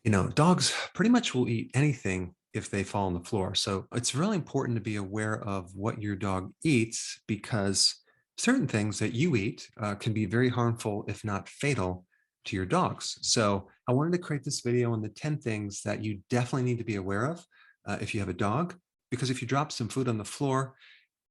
Dogs pretty much will eat anything if they fall on the floor. So it's really important to be aware of what your dog eats because certain things that you eat can be very harmful, if not fatal, to your dogs. So I wanted to create this video on the 10 things that you definitely need to be aware of if you have a dog, because if you drop some food on the floor,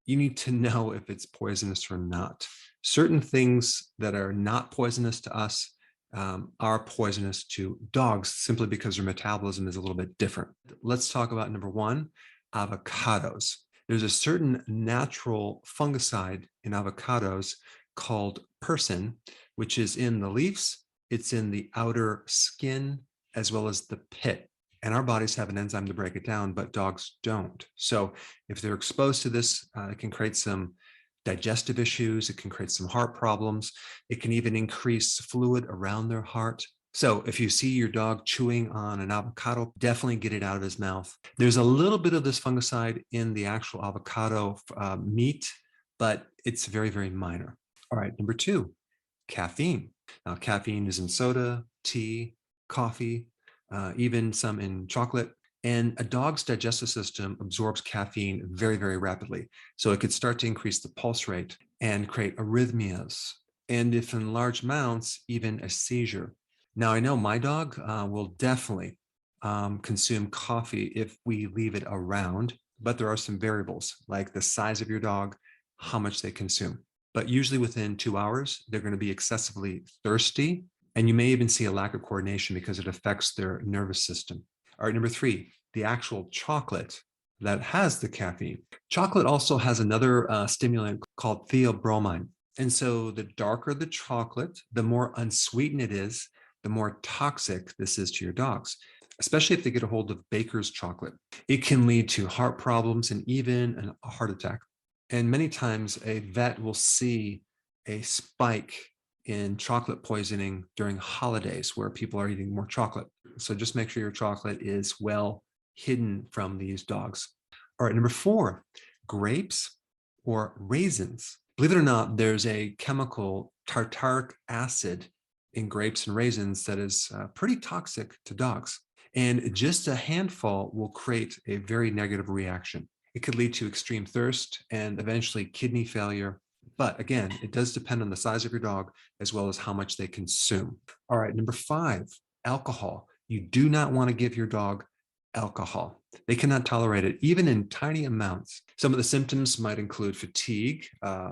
you need to know if it's poisonous or not. Certain things that are not poisonous to us are poisonous to dogs simply because their metabolism is a little bit different. Let's talk about number one, avocados. There's a certain natural fungicide in avocados called persin, which is in the leaves. It's in the outer skin as well as the pit. And our bodies have an enzyme to break it down, but dogs don't. So if they're exposed to this, it can create some digestive issues. It can create some heart problems. It can even increase fluid around their heart. So if you see your dog chewing on an avocado, definitely get it out of his mouth. There's a little bit of this fungicide in the actual avocado meat, but it's very, very minor. All right, number two, caffeine. Now, caffeine is in soda, tea, coffee, even some in chocolate. And a dog's digestive system absorbs caffeine very, very rapidly. So it could start to increase the pulse rate and create arrhythmias. And if in large amounts, even a seizure. Now, I know my dog will definitely consume coffee if we leave it around, but there are some variables like the size of your dog, how much they consume. But usually within 2 hours, they're going to be excessively thirsty. And you may even see a lack of coordination because it affects their nervous system. All right, number three, the actual chocolate that has the caffeine. Chocolate also has another stimulant called theobromine. And so the darker the chocolate, the more unsweetened it is, the more toxic this is to your dogs, especially if they get a hold of baker's chocolate. It can lead to heart problems and even a heart attack. And many times a vet will see a spike in chocolate poisoning during holidays where people are eating more chocolate. So just make sure your chocolate is well hidden from these dogs. All right, number four, grapes or raisins. Believe it or not, there's a chemical, tartaric acid, in grapes and raisins that is pretty toxic to dogs. And just a handful will create a very negative reaction. It could lead to extreme thirst and eventually kidney failure. But again, it does depend on the size of your dog as well as how much they consume. All right, number five, alcohol. You do not want to give your dog alcohol. They cannot tolerate it, even in tiny amounts. Some of the symptoms might include fatigue,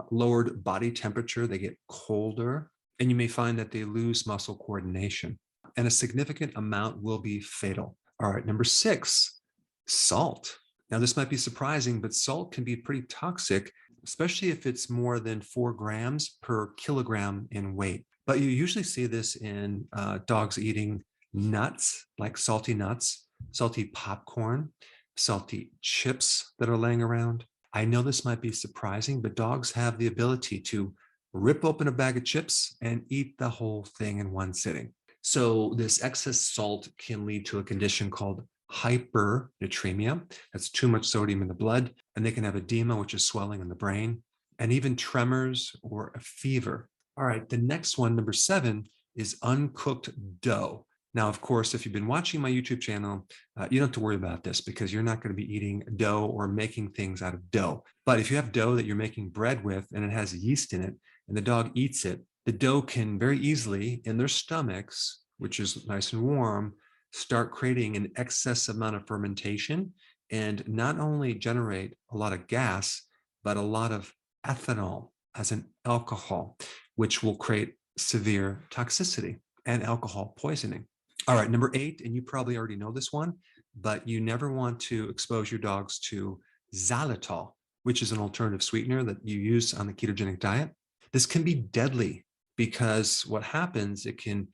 lowered body temperature, they get colder, and you may find that they lose muscle coordination. And a significant amount will be fatal. All right, number six, salt. Now, this might be surprising, but salt can be pretty toxic, especially if it's more than 4 grams per kilogram in weight. But you usually see this in dogs eating nuts, like salty nuts, salty popcorn, salty chips that are laying around. I know this might be surprising, but dogs have the ability to rip open a bag of chips and eat the whole thing in one sitting. So this excess salt can lead to a condition called hypernatremia. That's too much sodium in the blood. And they can have edema, which is swelling in the brain, and even tremors or a fever. All right, the next one, number seven, is uncooked dough. Now, of course, if you've been watching my YouTube channel, you don't have to worry about this because you're not going to be eating dough or making things out of dough. But if you have dough that you're making bread with and it has yeast in it and the dog eats it, the dough can very easily in their stomachs, which is nice and warm, start creating an excess amount of fermentation and not only generate a lot of gas, but a lot of ethanol as an alcohol, which will create severe toxicity and alcohol poisoning. All right, number eight, and you probably already know this one, but you never want to expose your dogs to xylitol, which is an alternative sweetener that you use on the ketogenic diet. This can be deadly because what happens, it can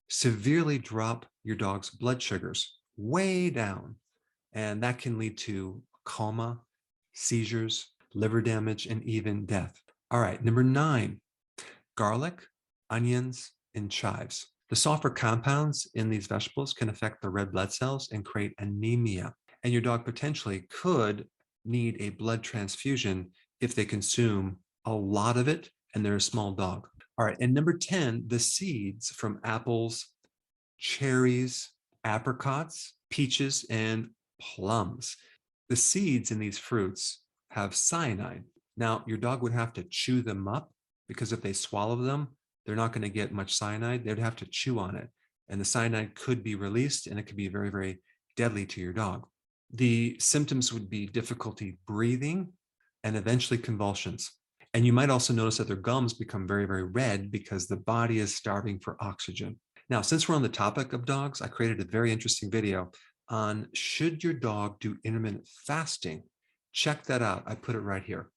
severely drop your dog's blood sugars way down, and that can lead to coma, seizures, liver damage, and even death. All right, number nine, garlic, onions, and chives. The sulfur compounds in these vegetables can affect the red blood cells and create anemia. And your dog potentially could need a blood transfusion if they consume a lot of it and they're a small dog. All right, and number 10, the seeds from apples, cherries, apricots, peaches, and plums. The seeds in these fruits have cyanide. Now, your dog would have to chew them up because if they swallow them, they're not going to get much cyanide. They'd have to chew on it. And the cyanide could be released and it could be very, very deadly to your dog. The symptoms would be difficulty breathing and eventually convulsions. And you might also notice that their gums become very, very red because the body is starving for oxygen. Now, since we're on the topic of dogs, I created a very interesting video on should your dog do intermittent fasting? Check that out. I put it right here.